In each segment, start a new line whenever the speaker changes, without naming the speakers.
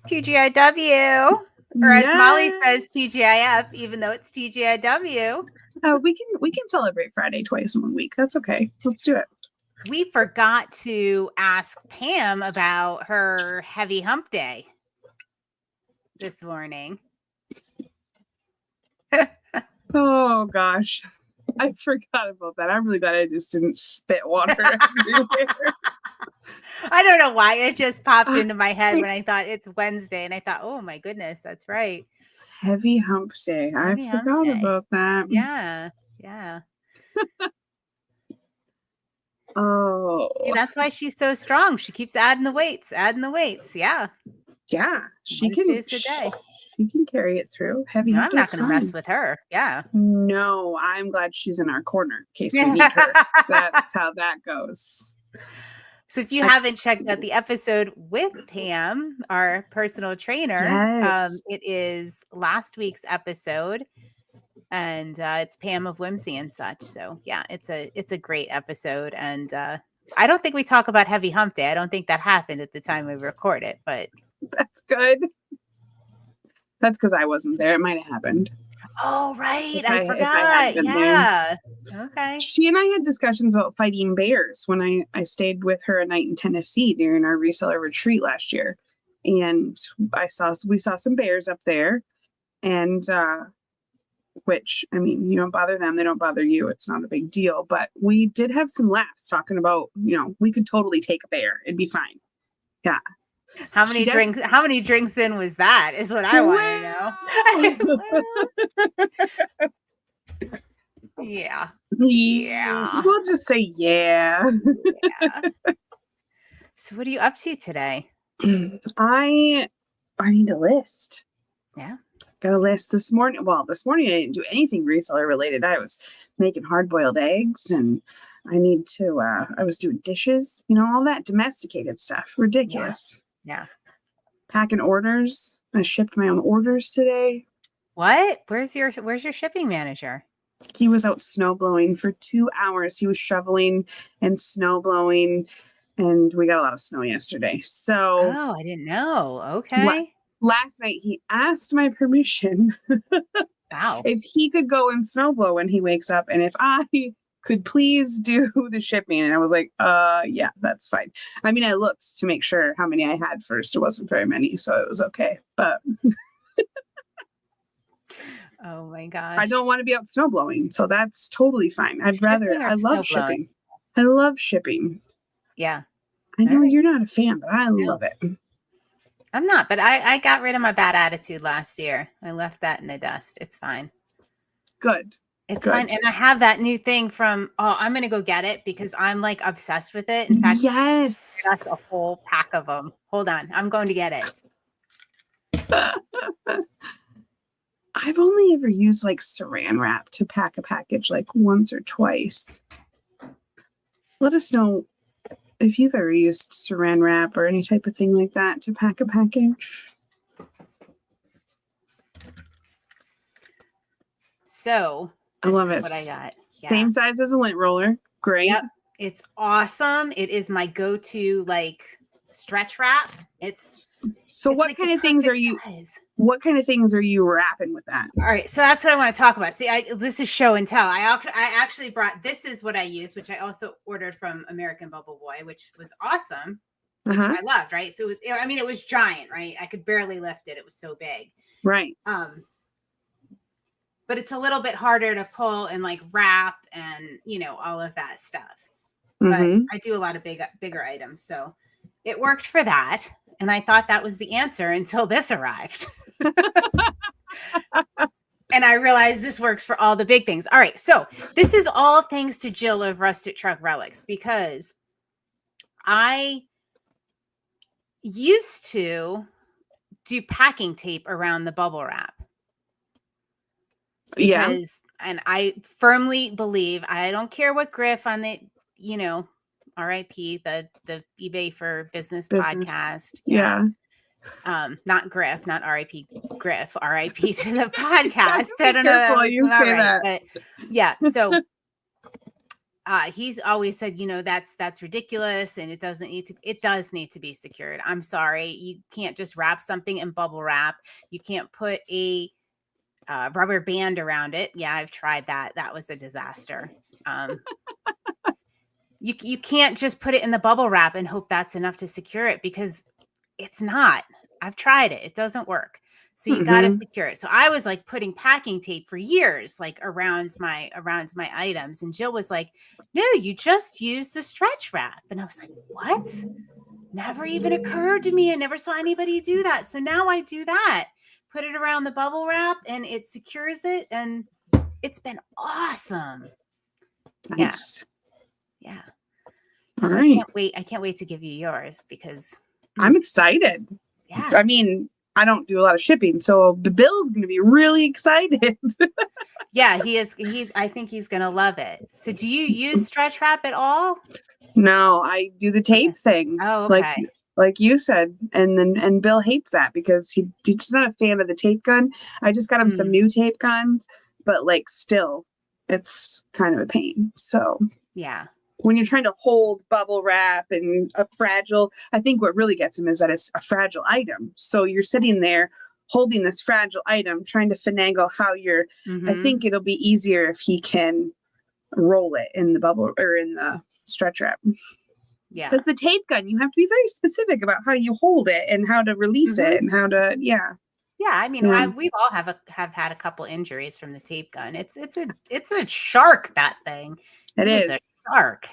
TGIW, or as Molly says,
Yes.
TGIF, even though it's TGIW.
We can celebrate Friday twice in 1 week. That's okay. Let's do it.
We forgot to ask Pam about her heavy hump day this morning.
Oh gosh, I forgot about that. I'm really glad I just didn't spit water everywhere.
I don't know why it just popped into my head when I thought it's Wednesday, and I thought, oh my goodness, that's right.
Heavy hump day.
Heavy
I
hump
forgot
day.
about that.
Yeah.
Oh,
See, that's why she's so strong. She keeps adding the weights. Yeah.
she
Wednesday's the day.
She can carry it through. Heavy
No,
hump
I'm not
day's
going to
fine.
mess with her. Yeah.
No, I'm glad she's in our corner in case we need her. That's how that goes.
So if you haven't checked out the episode with Pam, our personal trainer,
Yes.
it is last week's episode, and it's Pam of Whimsy and such. So yeah, it's a great episode, and I don't think we talk about heavy hump day. I don't think that happened at the time we record it, but
that's good. That's because I wasn't there. It might have happened.
Oh, right. I forgot. Yeah. Okay.
She and I had discussions about fighting bears when I stayed with her a night in Tennessee during our reseller retreat last year. And we saw some bears up there, and which, I mean, you don't bother them, they don't bother you. It's not a big deal. But we did have some laughs talking about, we could totally take a bear. It'd be fine. Yeah.
How many drinks in was that is what I want to know. Yeah.
We'll just say yeah.
So what are you up to today?
I need a list.
Yeah.
Got a list this morning. Well, this morning I didn't do anything reseller related. I was making hard-boiled eggs, and I was doing dishes, all that domesticated stuff. Ridiculous.
Yeah.
Packing orders. I shipped my own orders today.
What? Where's your shipping manager?
He was out snow blowing for 2 hours. He was shoveling and snow blowing, and we got a lot of snow yesterday. So
I didn't know. Okay.
Last night he asked my permission.
Wow.
If he could go and snow blow when he wakes up, and if I could please do the shipping. And I was like, yeah, that's fine. I mean, I looked to make sure how many I had first. It wasn't very many, so it was okay. But
oh my gosh.
I don't want to be out snow blowing, so that's totally fine. I love shipping. I love shipping.
Yeah.
I know you're not a fan, but I love it.
I'm not, but I got rid of my bad attitude last year. I left that in the dust. It's fine.
Good.
It's fine. And I have that new thing from, I'm going to go get it because I'm like obsessed with it. In fact,
yes,
that's a whole pack of them. Hold on. I'm going to get it.
I've only ever used like saran wrap to pack a package like once or twice. Let us know if you've ever used saran wrap or any type of thing like that to pack a package.
So
I love it.
What I got.
Yeah. Same size as a lint roller. Great.
Yep. It's awesome. It is my go-to like stretch wrap.
What kind of things are you wrapping with that?
All right. So that's what I want to talk about. See, this is show and tell. I actually this is what I use, which I also ordered from American Bubble Boy, which was awesome. Which I loved, right? So it was giant, right? I could barely lift it. It was so big.
Right.
But it's a little bit harder to pull and like wrap and, all of that stuff.
Mm-hmm.
But I do a lot of bigger items. So it worked for that. And I thought that was the answer until this arrived. And I realized this works for all the big things. All right. So this is all thanks to Jill of Rusted Truck Relics, because I used to do packing tape around the bubble wrap. And I firmly believe, I don't care what Griff on the, RIP, the eBay for business podcast.
Yeah.
Not Griff, not RIP Griff, RIP to the podcast.
I don't know. You say that.
But yeah. So he's always said, that's ridiculous, and it does need to be secured. I'm sorry. You can't just wrap something in bubble wrap. You can't put a rubber band around it. Yeah, I've tried that. That was a disaster. You can't just put it in the bubble wrap and hope that's enough to secure it, because it's not. I've tried it. It doesn't work. So you got to secure it. So I was like putting packing tape for years, like around my items. And Jill was like, no, you just use the stretch wrap. And I was like, what? Never even occurred to me. I never saw anybody do that. So now I do that. Put it around the bubble wrap and it secures it. And it's been awesome.
Nice.
Yeah.
All
so
right.
I can't wait to give you yours, because
I'm excited.
Yeah.
I mean, I don't do a lot of shipping, so Bill's going to be really excited.
Yeah, he is. I think he's going to love it. So do you use stretch wrap at all?
No, I do the tape thing.
Oh, okay.
Like you said, and Bill hates that because he's not a fan of the tape gun. I just got him some new tape guns, but like still, it's kind of a pain. So
yeah.
When you're trying to hold bubble wrap and a fragile, I think what really gets him is that it's a fragile item. So you're sitting there holding this fragile item, trying to finagle how I think it'll be easier if he can roll it in the bubble or in the stretch wrap.
Yeah.
Because the tape gun, you have to be very specific about how you hold it and how to release it and how to,
Yeah, I mean, we've all have had a couple injuries from the tape gun. It's a shark, that thing.
It is
a shark.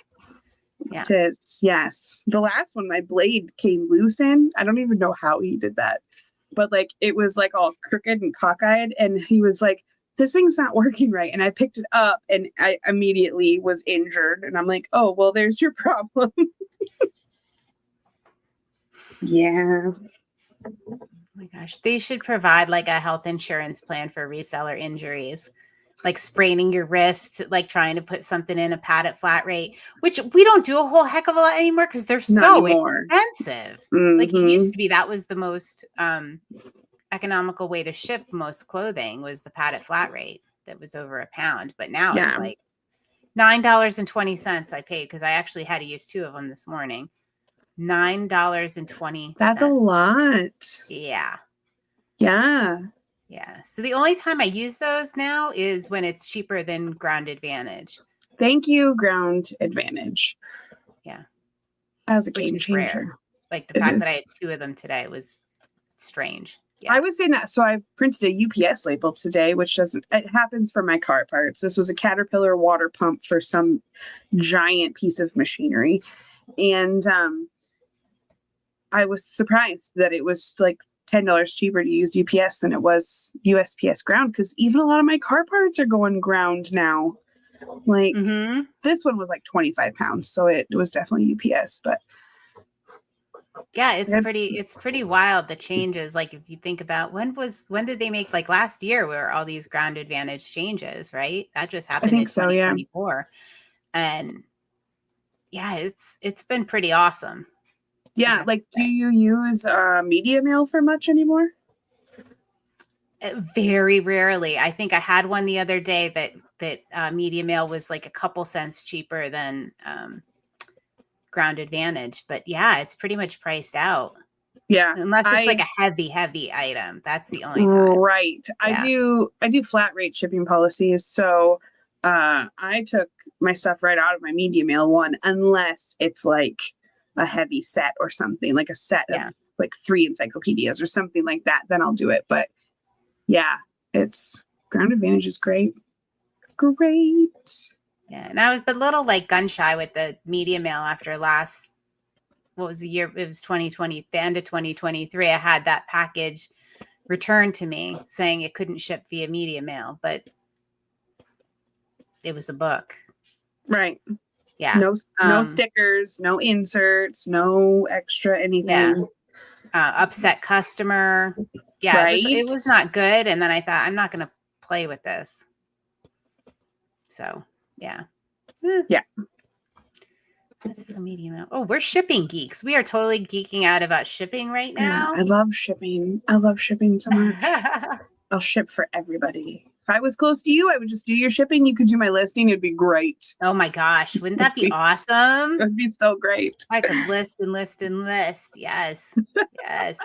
Yeah.
It is. Yes. The last one, my blade came loose in. I don't even know how he did that, but like it was like all crooked and cockeyed, and he was like, "This thing's not working right." And I picked it up, and I immediately was injured. And I'm like, "Oh, well, there's your problem." Yeah.
Oh my gosh, they should provide like a health insurance plan for reseller injuries, like spraining your wrist, like trying to put something in a padded flat rate, which we don't do a whole heck of a lot anymore because they're so expensive. Like it used to be, that was the most economical way to ship most clothing, was the padded flat rate that was over a pound. But now it's like $9.20 I paid, because I actually had to use 2 of them this morning. $9.20.
That's a lot.
Yeah.
Yeah.
Yeah. So the only time I use those now is when it's cheaper than Ground Advantage.
Thank you, Ground Advantage.
Yeah.
That was a game changer.
Rare. Like the fact that I had 2 of them today was strange. Yeah.
I was saying that. So I printed a UPS label today, which it happens for my car parts. This was a Caterpillar water pump for some giant piece of machinery. And I was surprised that it was like $10 cheaper to use UPS than it was USPS ground, because even a lot of my car parts are going ground now. Like this one was like 25 pounds, so it was definitely UPS. But
yeah, it's pretty wild, the changes. Like if you think about when did they make, like last year where all these Ground Advantage changes, right? That just happened in 2024. And yeah, it's been pretty awesome.
Yeah, like do you use media mail for much anymore?
Very rarely. I think I had one the other day that media mail was like a couple cents cheaper than Ground Advantage. But yeah, it's pretty much priced out.
Yeah.
Unless it's like a heavy item. That's the only time.
Right. Yeah. I do flat rate shipping policies. So I took my stuff right out of my media mail one, unless it's like a heavy set or something, like a set of like 3 encyclopedias or something like that, then I'll do it. But yeah, it's Ground Advantage is great. Great.
Yeah. And I was a little like gun shy with the media mail after what was the year? It was 2020, the end of 2023. I had that package returned to me saying it couldn't ship via media mail, but it was a book.
Right.
Yeah.
No stickers, no inserts, no extra anything.
Yeah. Upset customer. Yeah. Right? It was not good. And then I thought, I'm not going to play with this. So yeah.
Yeah.
That's for media mail. Oh, we're shipping geeks. We are totally geeking out about shipping right now.
Yeah, I love shipping. I love shipping so much. I'll ship for everybody. If I was close to you, I would just do your shipping. You could do my listing. It'd be great.
Oh my gosh. Wouldn't that be awesome?
It'd be so great.
I could list and list and list. Yes. Yes.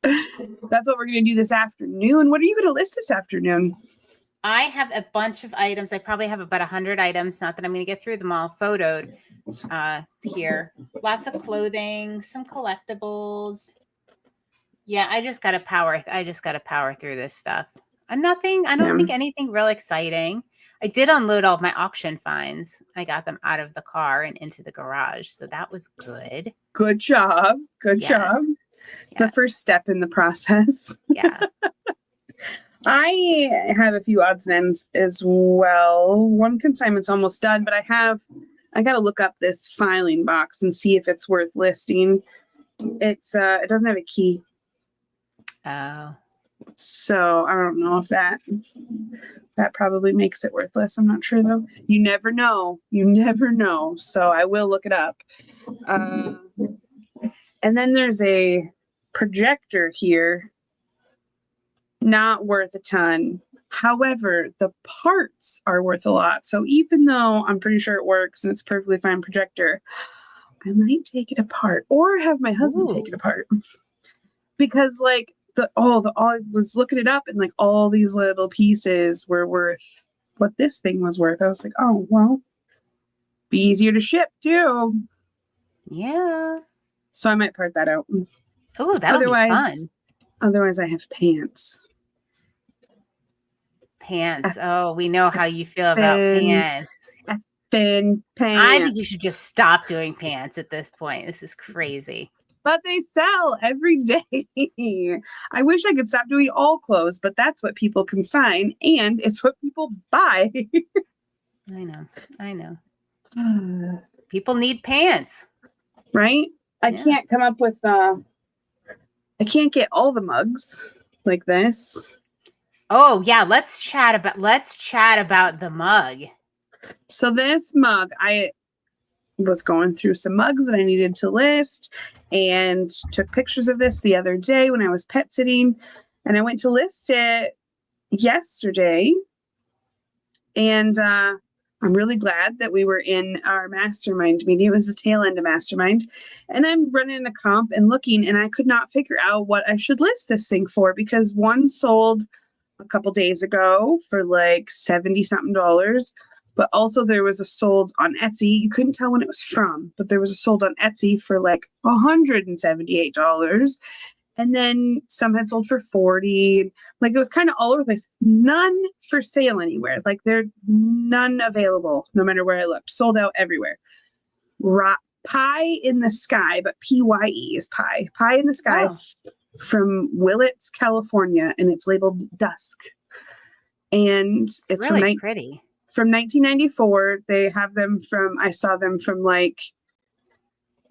That's what we're going to do this afternoon. What are you going to list this afternoon?
I have a bunch of items. I probably have about 100 items. Not that I'm going to get through them all photoed here. Lots of clothing, some collectibles. Yeah, I just got to power through this stuff. And I don't think anything real exciting. I did unload all of my auction finds. I got them out of the car and into the garage. So that was good.
Good job. Good job.
Yes.
The first step in the process.
Yeah.
I have a few odds and ends as well. One consignment's almost done, but I got to look up this filing box and see if it's worth listing. It doesn't have a key. Oh. So I don't know if that probably makes it worthless. I'm not sure though. You never know. So I will look it up. And then there's a projector here. Not worth a ton. However, the parts are worth a lot. So even though I'm pretty sure it works and it's a perfectly fine projector, I might take it apart or have my husband take it apart. Because like I was looking it up and like all these little pieces were worth what this thing was worth. I was like, oh, well, be easier to ship too. Yeah. So I might part that out.
Oh, that'll be fun.
Otherwise, I have pants.
Pants. Oh, we know how you feel about pants.
Thin pants.
I think you should just stop doing pants at this point. This is crazy.
But they sell every day. I wish I could stop doing all clothes, but that's what people consign, and it's what people buy. I know. People need pants. Right? I can't come up with I can't get all the mugs like this. Oh yeah, let's chat about the mug. So this mug, I was going through some mugs that I needed to list and took pictures of this the other day when I was pet sitting, and I went to list it yesterday. And I'm really glad that we were in our mastermind meeting. It was the tail end of mastermind. And I'm running a comp and looking, and I could not figure out what I should list this thing for, because one sold a couple days ago for like $70 something. But also there was a sold on Etsy. You couldn't tell when it was from, but there was a sold on Etsy for like $178. And then some had sold for $40. Like it was kind of all over the place. None for sale anywhere. Like there none available, no matter where I looked. Sold out everywhere. Pie in the Sky, but P-Y-E is pie. Pie in the Sky from Willits, California, and it's labeled Dusk. And it's really pretty. From 1994. They have them I saw them from like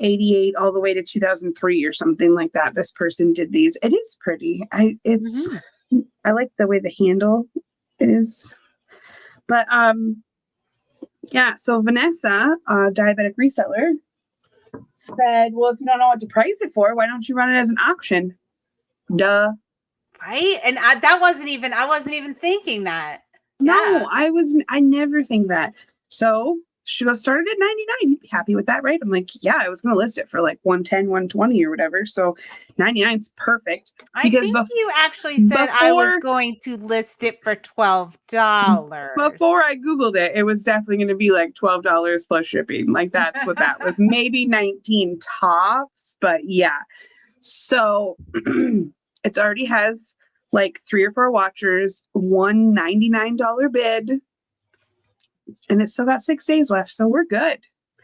88 all the way to 2003 or something like that. This person did these. It is pretty. I like the way the handle is. But yeah, so Vanessa, diabetic reseller, said, well, if you don't know what to price it for, why don't you run it as an auction? Duh. Right? And I wasn't even thinking that. No, yeah. I never think that. So she goes, started at $99. You'd be happy with that, right? I'm like, yeah, I was going to list it for like $110, $120 or whatever. So $99 is perfect. I think you actually said I was going to list it for $12. Before I Googled it, it was definitely going to be like $12 plus shipping. Like that's what that was. Maybe 19 tops, but yeah. So it already has like 3 or 4 watchers, one $99 bid. And it's still got 6 days left, so we're good.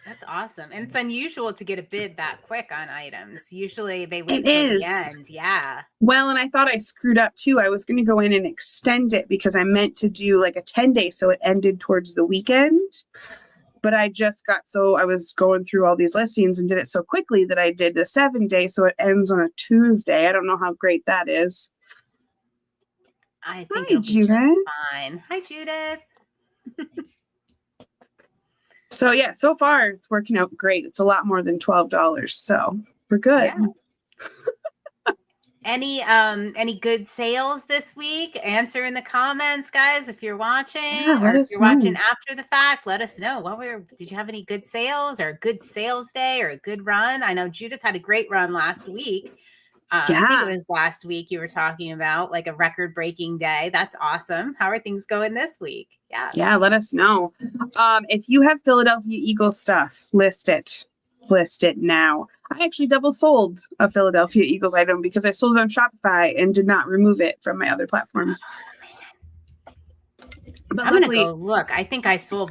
That's awesome. And it's unusual to get a bid that quick on items. Usually they wait till the end. Yeah. Well, and I thought I screwed up too. I was going to go in and extend it because I meant to do like a 10-day, so it ended towards the weekend. But I was going through all these listings and did it so quickly that I did the 7-day, so it ends on a Tuesday. I don't know how great that is. I think it'll be just fine. Hi, Judith. So yeah, so far it's working out great. It's a lot more than $12, so we're good. Yeah.
Any good sales this week? Answer in the comments, guys, if you're watching.
Yeah,
or
let
if
us
you're
know.
watching after the fact, let us know. Did you have any good sales or a good sales day or a good run? I know Judith had a great run last week. I think it was last week you were talking about like a record-breaking day. That's awesome. How are things going this week?
Yeah, let us know. If you have Philadelphia Eagles stuff, list it now. I actually double sold a Philadelphia Eagles item because I sold it on Shopify and did not remove it from my other platforms.
But I'm gonna go look. I think I sold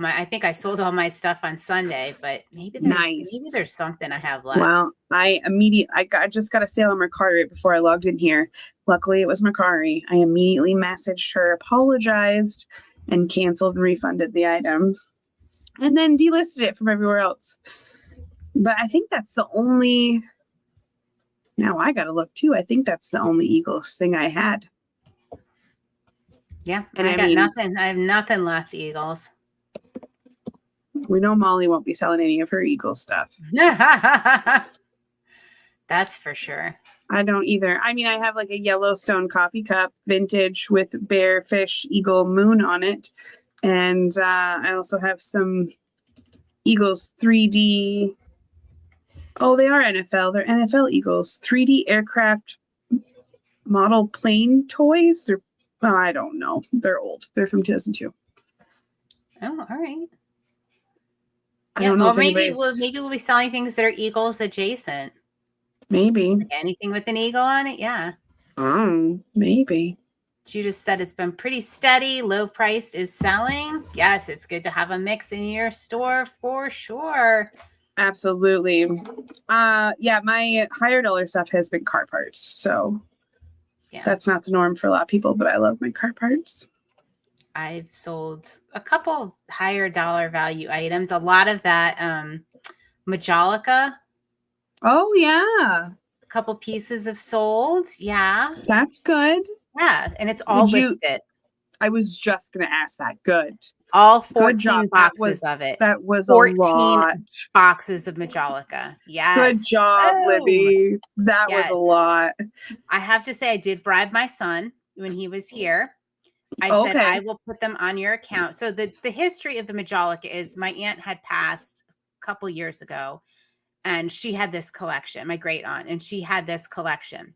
all my stuff on Sunday, but maybe there's something I have left.
Well, I just got a sale on Mercari right before I logged in here. Luckily, it was Mercari. I immediately messaged her, apologized, and canceled and refunded the item, and then delisted it from everywhere else. But I think that's the only. Now I gotta look too. I think that's the only Eagles thing I had.
Yeah, and I got nothing. I have nothing left, Eagles.
We know Molly won't be selling any of her Eagles stuff.
That's for sure.
I don't either. I mean, I have like a Yellowstone coffee cup, vintage with bear, fish, eagle, moon on it. And I also have some Eagles 3D. Oh, they are NFL. They're NFL Eagles. 3D aircraft model plane toys. I don't know. They're old. They're from 2002.
Oh, all right.
I don't know if
maybe we'll be selling things that are Eagles adjacent.
Maybe.
Like anything with an eagle on it, yeah.
Oh, maybe.
Judith said it's been pretty steady. Low priced is selling. Yes, it's good to have a mix in your store for sure.
Absolutely. Yeah, my higher dollar stuff has been car parts. So that's not the norm for a lot of people, but I love my car parts.
I've sold a couple higher dollar value items. A lot of that Majolica.
Oh, yeah.
A couple pieces have sold. Yeah.
That's good.
Yeah. And it's all listed.
I was just going to ask that. Good.
All 14 boxes of it.
That was
14
a lot.
Boxes of Majolica. Yes.
Good job, Libby. That was a lot.
I have to say, I did bribe my son when he was here. I said, I will put them on your account. So the history of the Majolica is my aunt had passed a couple years ago, and she had this collection, my great aunt, and she had this collection.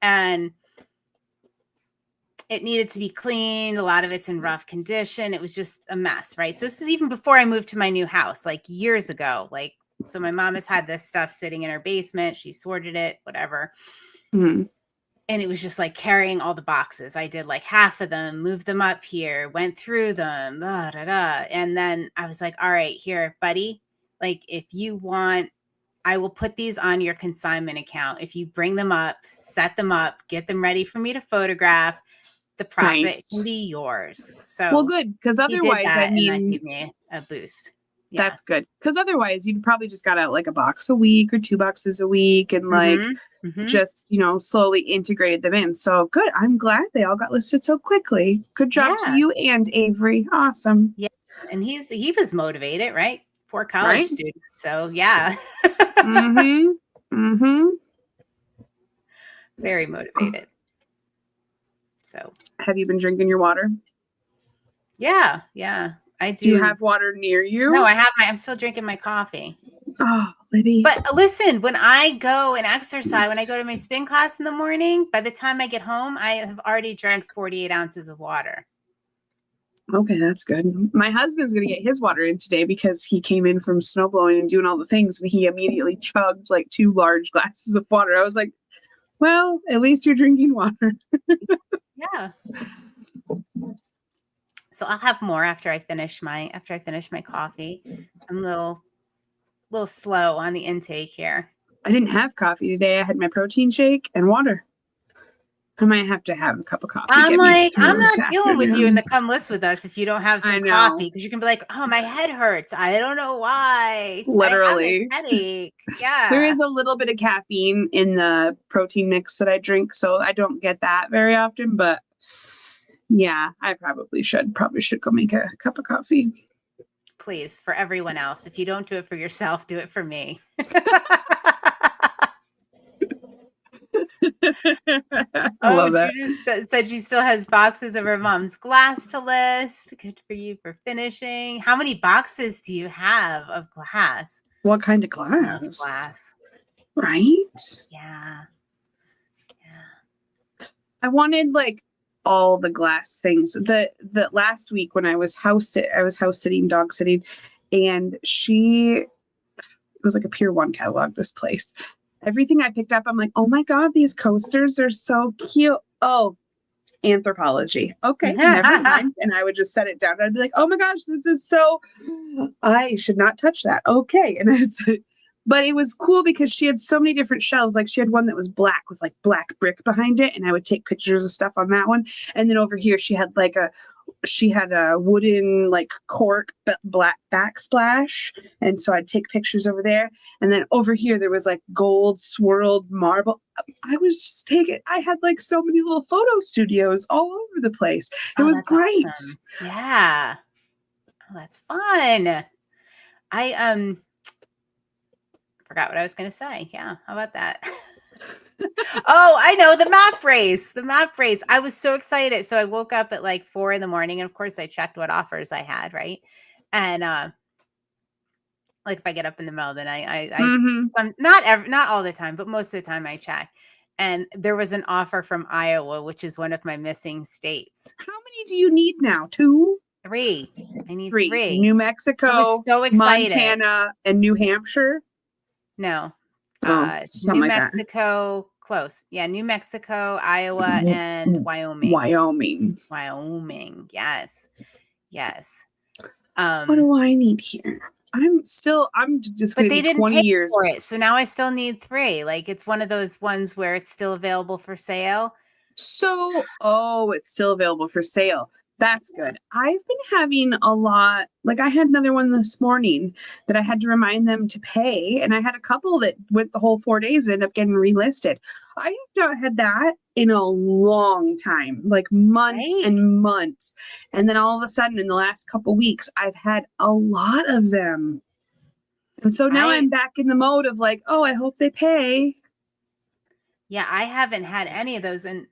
And it needed to be cleaned. A lot of it's in rough condition. It was just a mess, right? So this is even before I moved to my new house, like years ago. So my mom has had this stuff sitting in her basement. She sorted it, whatever.
Mm-hmm.
And it was just like carrying all the boxes. I did like half of them, moved them up here, went through them, and then I was like, all right, here, buddy, like if you want, I will put these on your consignment account. If you bring them up, set them up, get them ready for me to photograph, the profit can be yours. So
well, good, because otherwise,
that gave me a boost.
Yeah. That's good, because otherwise you'd probably just got out like a box a week or 2 boxes a week, and just slowly integrated them in. So good. I'm glad they all got listed so quickly. Good job to you and Avery. Awesome.
Yeah, and he was motivated, right? Poor college student. So yeah. Very motivated. So
have you been drinking your water?
Yeah. I do.
Do you have water near you?
No, I'm still drinking my coffee.
Oh, Libby.
But listen, when I go and exercise, when I go to my spin class in the morning, by the time I get home, I have already drank 48 ounces of water.
Okay, that's good. My husband's going to get his water in today because he came in from snow blowing and doing all the things, and he immediately chugged like 2 large glasses of water. I was like, well, at least you're drinking water.
Yeah. So I'll have more after I finish my coffee. I'm a little slow on the intake here.
I didn't have coffee today. I had my protein shake and water. I might have to have a cup of coffee.
I'm not dealing with you in the come list with us if you don't have some coffee, because you can be like, oh, my head hurts. I don't know why.
Literally.
I have a headache. Yeah.
There is a little bit of caffeine in the protein mix that I drink, so I don't get that very often, but yeah, I probably should go make a cup of coffee.
Please, for everyone else. If you don't do it for yourself, do it for me.
I love that.
Judith said she still has boxes of her mom's glass to list. Good for you for finishing. How many boxes do you have of glass?
What kind of glass? Right?
Yeah.
I wanted like all the glass things. The last week when I was house sitting, dog sitting, and it was like a Pier 1 catalog, this place. Everything I picked up, I'm like, oh my God, these coasters are so cute. Oh, Anthropology. Okay, never mind. And I would just set it down. I'd be like, oh my gosh, this is so, I should not touch that. Okay. But it was cool because she had so many different shelves. Like she had one that was black with like black brick behind it. And I would take pictures of stuff on that one. And then over here, she had a wooden like cork black backsplash. And so I'd take pictures over there. And then over here, there was like gold swirled marble. I had like so many little photo studios all over the place. It was great.
Awesome. Yeah. Oh, that's fun. I forgot what I was going to say. Yeah. How about that? Oh, I know, the map race. I was so excited. So I woke up at like 4 a.m. and of course I checked what offers I had. Right. And, like if I get up in the middle of the night, I'm not all the time, but most of the time I check. And there was an offer from Iowa, which is one of my missing states.
How many do you need now? 2?
3. I need 3.
New Mexico,
I was so excited.
Montana, and New Hampshire.
No.
Something
New
like
Mexico, that. Close. Yeah, New Mexico, Iowa, and Wyoming. Yes.
What do I need here? I'm just going to be 20 years
for it. So now I still need 3. Like it's one of those ones where it's still available for sale.
So, it's still available for sale. That's good. I've been having a lot, like I had another one this morning that I had to remind them to pay. And I had a couple that went the whole 4 days and ended up getting relisted. I have not had that in a long time, like months and months. And then all of a sudden in the last couple weeks, I've had a lot of them. And so now I'm back in the mode of like, I hope they pay.
Yeah, I haven't had any of those. And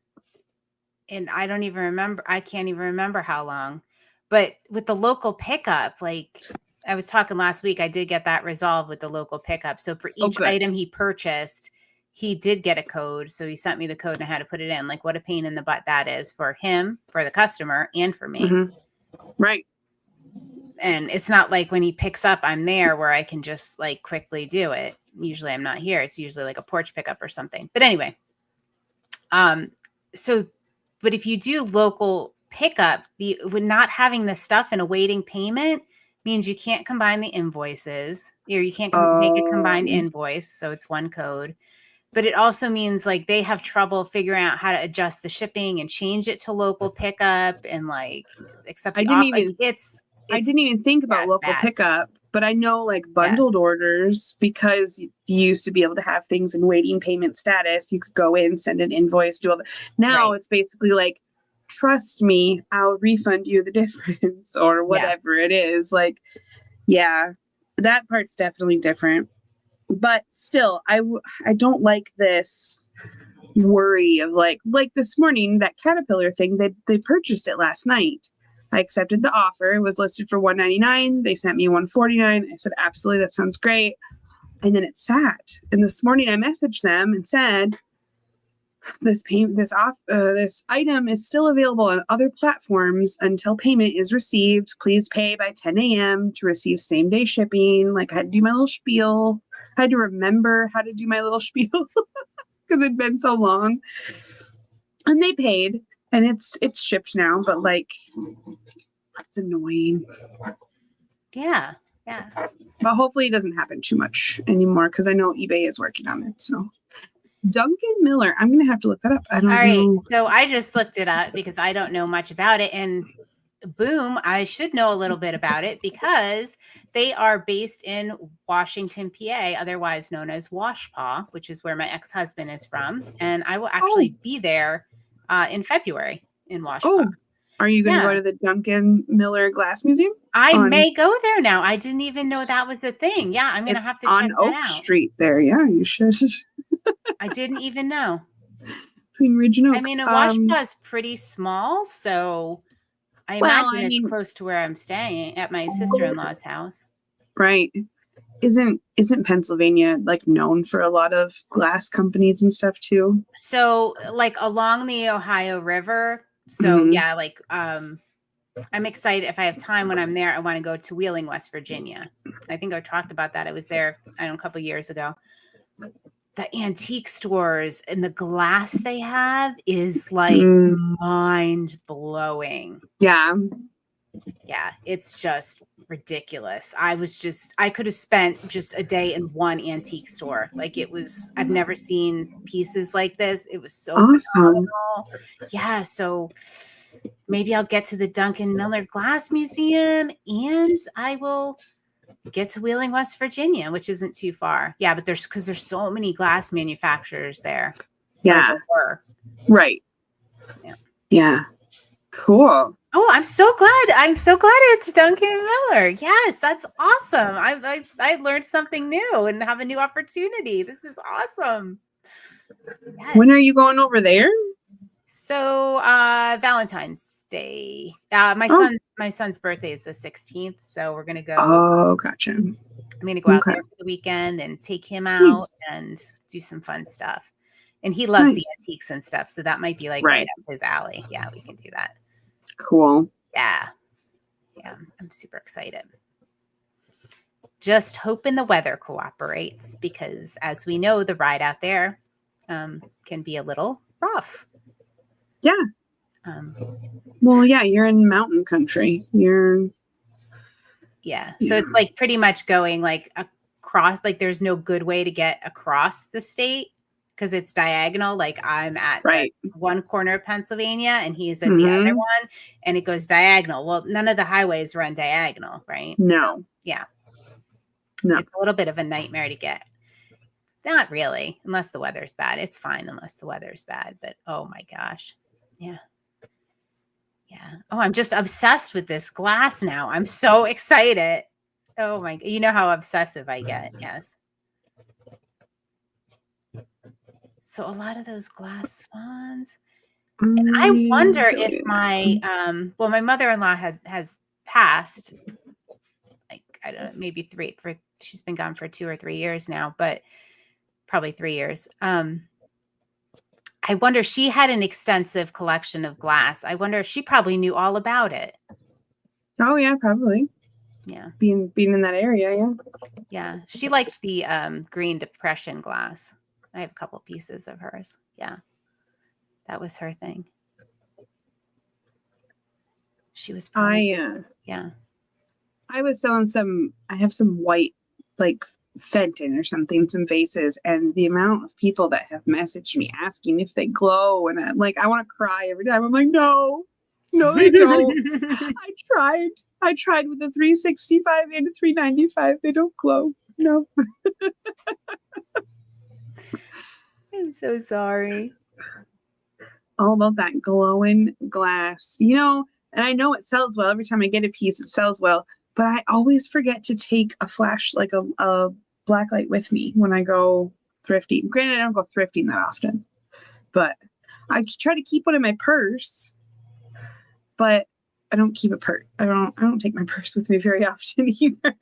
I don't even remember. I can't even remember how long. But with the local pickup, like I was talking last week, I did get that resolved with the local pickup. So for each item he purchased, he did get a code. So he sent me the code and I had to put it in. Like what a pain in the butt that is for him, for the customer, and for me.
Mm-hmm. Right.
And it's not like when he picks up, I'm there where I can just like quickly do it. Usually I'm not here. It's usually like a porch pickup or something. But anyway, but if you do local pickup, with not having the stuff and awaiting payment means you can't combine the invoices, or you can't make a combined invoice. So it's one code. But it also means like they have trouble figuring out how to adjust the shipping and change it to local pickup and like accept. I didn't
even think about local pickup, but I know like bundled orders, because you used to be able to have things in waiting payment status. You could go in, send an invoice, do all that. Now it's basically like, trust me, I'll refund you the difference or whatever it is. Like, that part's definitely different. But still, I don't like this worry of like this morning, that Caterpillar thing, they purchased it last night. I accepted the offer. It was listed for $199. They sent me $149. I said, absolutely, that sounds great. And then it sat. And this morning I messaged them and said, this item is still available on other platforms until payment is received. Please pay by 10 a.m. to receive same day shipping. Like I had to do my little spiel. I had to remember how to do my little spiel because it'd been so long. And they paid. And it's shipped now, but like, it's annoying.
Yeah.
But hopefully it doesn't happen too much anymore, because I know eBay is working on it. So Duncan Miller, I'm going to have to look that up. I don't know.
All right. So I just looked it up because I don't know much about it. And boom, I should know a little bit about it because they are based in Washington, PA, otherwise known as Washpaw, which is where my ex-husband is from. And I will actually be there in February in Washington.
Are you going to go to the Duncan Miller Glass Museum?
I may go there now. I didn't even know that was a thing. Yeah, I'm going to have to check that out.
On Oak Street there. Yeah, you should.
I didn't even know.
between Ridge and Oak.
I mean, Ouachita is pretty small, so I imagine it's close to where I'm staying at my sister-in-law's house.
Right. Isn't Pennsylvania like known for a lot of glass companies and stuff too?
So like along the Ohio River. So yeah, like I'm excited. If I have time when I'm there, I want to go to Wheeling, West Virginia. I think I talked about that. I was there, I don't know, a couple years ago. The antique stores and the glass they have is like mind blowing.
Yeah.
Yeah, it's just ridiculous. I could have spent just a day in one antique store. Like I've never seen pieces like this. It was so
awesome.
phenomenal. Yeah, so maybe I'll get to the Duncan Miller Glass Museum and I will get to Wheeling, West Virginia, which isn't too far. Yeah, but there's so many glass manufacturers there.
Yeah. Right.
Yeah.
Yeah. Cool.
Oh, I'm so glad it's Duncan Miller. Yes, that's awesome. I learned something new and have a new opportunity. This is awesome. Yes.
When are you going over there?
So Valentine's Day. My son's birthday is the 16th, so we're gonna go.
Oh, gotcha.
I'm gonna go out there for the weekend and take him out and do some fun stuff. And he loves the antiques and stuff, so that might be like right up his alley. Yeah, we can do that.
Cool.
Yeah. I'm super excited. Just hoping the weather cooperates because, as we know, the ride out there can be a little rough.
Yeah. Well, yeah, you're in mountain country. So
it's like pretty much going like across. Like, there's no good way to get across the state because it's diagonal. Like I'm at one corner of Pennsylvania and he's at the other one, and it goes diagonal. Well, none of the highways run diagonal, right?
No.
So, yeah.
No.
It's a little bit of a nightmare to get. Not really, unless the weather's bad. It's fine unless the weather's bad. But oh my gosh. Yeah. Oh, I'm just obsessed with this glass now. I'm so excited. Oh my, you know how obsessive I get. Yes. So a lot of those glass swans. And I wonder if my my mother-in-law has passed. Like, I don't know, maybe she's been gone for 2 or 3 years now, but probably 3 years. I wonder, she had an extensive collection of glass. I wonder if she probably knew all about it.
Oh yeah, probably.
Yeah.
Being in that area, yeah.
Yeah. She liked the green depression glass. I have a couple pieces of hers. Yeah. That was her thing. She was probably, yeah.
I was selling I have some white, like Fenton or something, some vases, and the amount of people that have messaged me asking if they glow, and I'm like, I want to cry every time. I'm like, no, they don't. I tried with the 365 and the 395. They don't glow. No.
I'm so sorry.
All about that glowing glass, and I know it sells well. Every time I get a piece, it sells well, but I always forget to take a flash, like a black light with me when I go thrifting. Granted, I don't go thrifting that often, but I try to keep one in my purse, but I don't keep a purse. I don't take my purse with me very often either.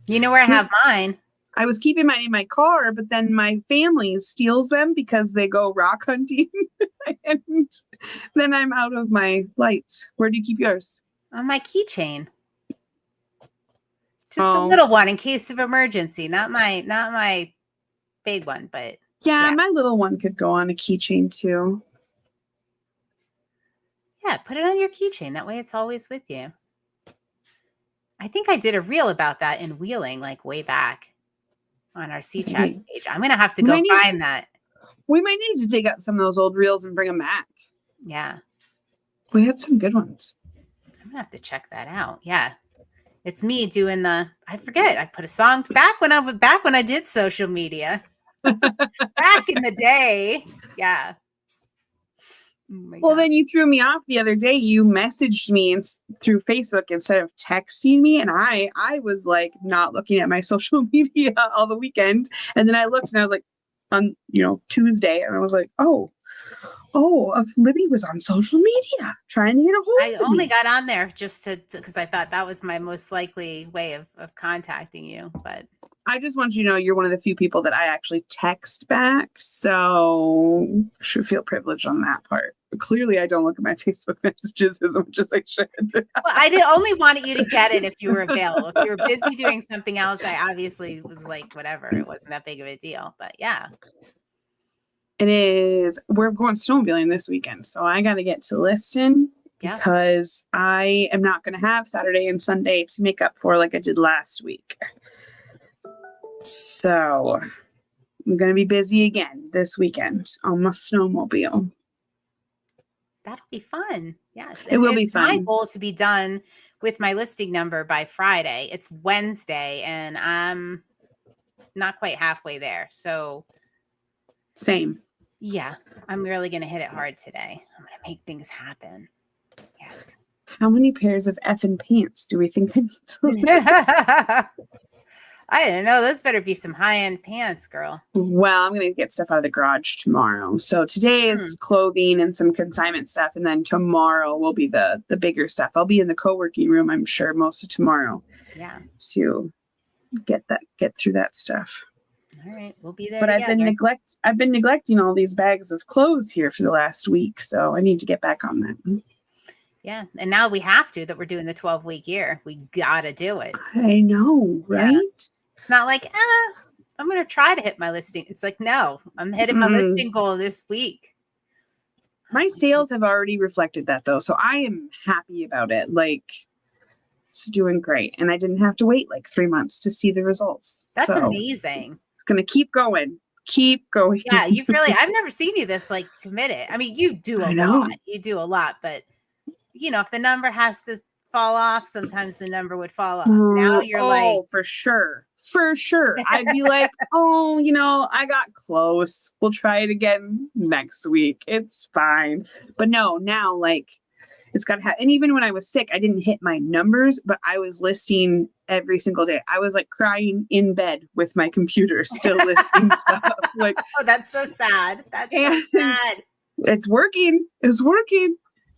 You know where I have mine?
I was keeping mine in my car, but then my family steals them because they go rock hunting. And then I'm out of my lights. Where do you keep yours?
On my keychain. Just a little one in case of emergency. Not my big one, but
yeah, my little one could go on a keychain too.
Yeah, put it on your keychain. That way it's always with you. I think I did a reel about that in Wheeling, like way back on our C Chats page. I'm gonna have to go find that.
We might need to dig up some of those old reels and bring them back. Yeah. We had some good ones.
I'm gonna have to check that out. Yeah. It's me doing I forget. I put a song back when I did social media. Back in the day. Yeah.
Well, then you threw me off the other day. You messaged me through Facebook instead of texting me. And I was like not looking at my social media all the weekend. And then I looked and I was like, on, Tuesday. And I was like, oh, Libby was on social media trying to get a hold of me.
I only got on there just because I thought that was my most likely way of contacting you. But
I just want you to know you're one of the few people that I actually text back. So I should feel privileged on that part. But clearly, I don't look at my Facebook messages as much as I should.
Well, I only wanted you to get it if you were available. If you were busy doing something else, I obviously was like, whatever. It wasn't that big of a deal. But yeah.
We're going snowmobiling this weekend. So I got to get to Liston because I am not going to have Saturday and Sunday to make up for like I did last week. So I'm going to be busy again this weekend on my snowmobile.
That'll be fun. Yes.
It will be fun.
My goal to be done with my listing number by Friday. It's Wednesday and I'm not quite halfway there. So
same.
Yeah, I'm really going to hit it hard today. I'm going to make things happen. Yes.
How many pairs of effing pants do we think I need to
I don't know. Those better be some high-end pants, girl.
Well, I'm going to get stuff out of the garage tomorrow. So today is clothing and some consignment stuff. And then tomorrow will be the bigger stuff. I'll be in the co-working room, I'm sure, most of tomorrow.
Yeah.
To get through that stuff.
All right, we'll be there.
But I've been neglecting all these bags of clothes here for the last week, so I need to get back on that.
Yeah, and now we have to that we're doing the 12-week year. We gotta do it.
I know, right? Yeah.
It's not like I'm gonna try to hit my listing. It's like no, I'm hitting my listing goal this week.
My sales have already reflected that though, so I am happy about it. Like. It's doing great, and I didn't have to wait like 3 months to see the results.
That's amazing.
It's gonna keep going.
Yeah, you've really. I've never seen you this like committed. I mean, you do a lot. You do a lot, but if the number has to fall off, sometimes the number would fall off. Now you're like,
for sure. I'd be like, I got close. We'll try it again next week. It's fine. But no, now like. It's got to have, and even when I was sick, I didn't hit my numbers, but I was listing every single day. I was like crying in bed with my computer, still listing stuff. Like,
oh, that's so sad. That's so sad.
It's working.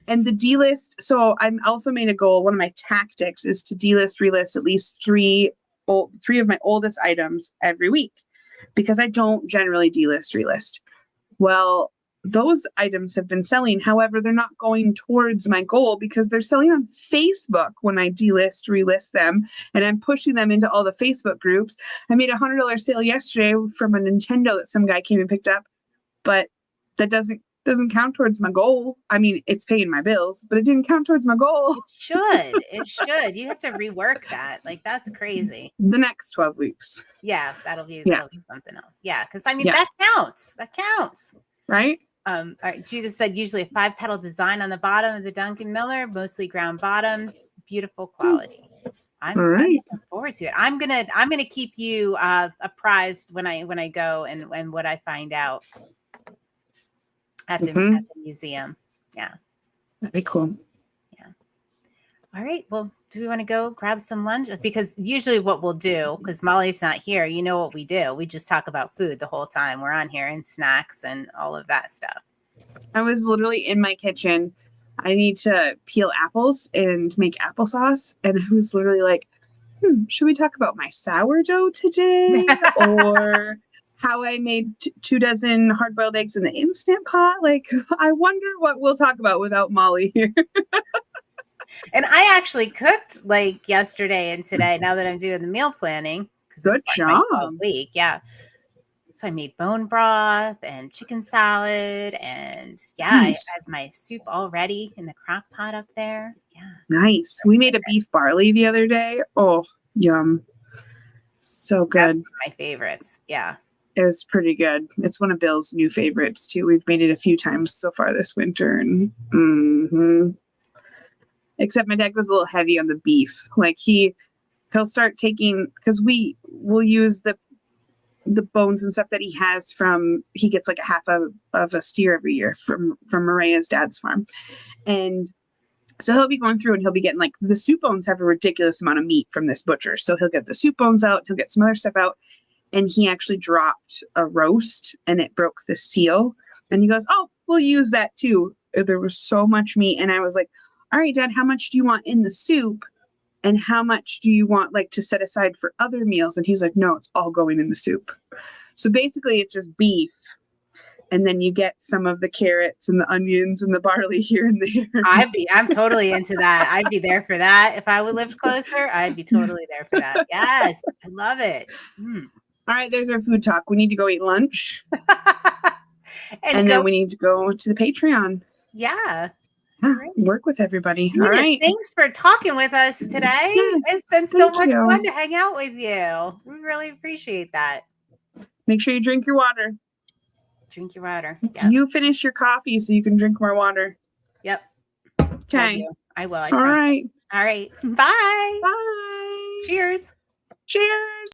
And the delist. So I'm also made a goal. One of my tactics is to relist at least three of my oldest items every week because I don't generally relist. Well, those items have been selling. However, they're not going towards my goal because they're selling on Facebook when I relist them, and I'm pushing them into all the Facebook groups. I made a $100 sale yesterday from a Nintendo that some guy came and picked up, but that doesn't count towards my goal. I mean, it's paying my bills, but it didn't count towards my goal.
It should. You have to rework that. Like, that's crazy.
The next 12 weeks.
Yeah, that'll be something else. Yeah, because I mean, that counts. That counts.
Right?
All right, Judith said usually a 5-petal design on the bottom of the Duncan Miller, mostly ground bottoms, beautiful quality. I'm looking forward to it. I'm gonna keep you apprised when I go and what I find out at the museum. Yeah,
that'd be cool.
Yeah. All right. Well, do we want to go grab some lunch? Because usually what we'll do, because Molly's not here, you know what we do. We just talk about food the whole time we're on here and snacks and all of that stuff.
I was literally in my kitchen. I need to peel apples and make applesauce. And I was literally like, should we talk about my sourdough today? Or how I made 2 dozen hard-boiled eggs in the Instant Pot? Like, I wonder what we'll talk about without Molly here.
And I actually cooked like yesterday and today, now that I'm doing the meal planning.
Good job.
Week. Yeah. So I made bone broth and chicken salad. And nice. I had my soup all ready in the crock pot up there. Yeah.
Nice. We made a beef barley the other day. Oh, yum. So good.
That's one of my favorites. Yeah.
It was pretty good. It's one of Bill's new favorites too. We've made it a few times so far this winter. And except my dad goes a little heavy on the beef. Like he'll start taking, because we will use the bones and stuff that he has he gets like a half of a steer every year from Maria's dad's farm. And so he'll be going through and he'll be getting like the soup bones have a ridiculous amount of meat from this butcher. So he'll get the soup bones out. He'll get some other stuff out. and he actually dropped a roast and it broke the seal. And he goes, oh, we'll use that too. There was so much meat. And I was like, all right, Dad, how much do you want in the soup? And how much do you want like to set aside for other meals? And he's like, no, it's all going in the soup. So basically it's just beef. And then you get some of the carrots and the onions and the barley here and there.
I'm totally into that. I'd be there for that. If I would live closer, I'd be totally there for that. Yes. I love it.
All right, there's our food talk. We need to go eat lunch. and then we need to go to the Patreon.
Yeah.
Work with everybody. All right.
Thanks for talking with us today.
Yes,
it's been so much fun to hang out with you. We really appreciate that.
Make sure you drink your water.
Drink your water.
Yep. You finish your coffee so you can drink more water.
Yep.
Okay.
I will.
All right.
All right. Bye.
Bye.
Cheers.
Cheers.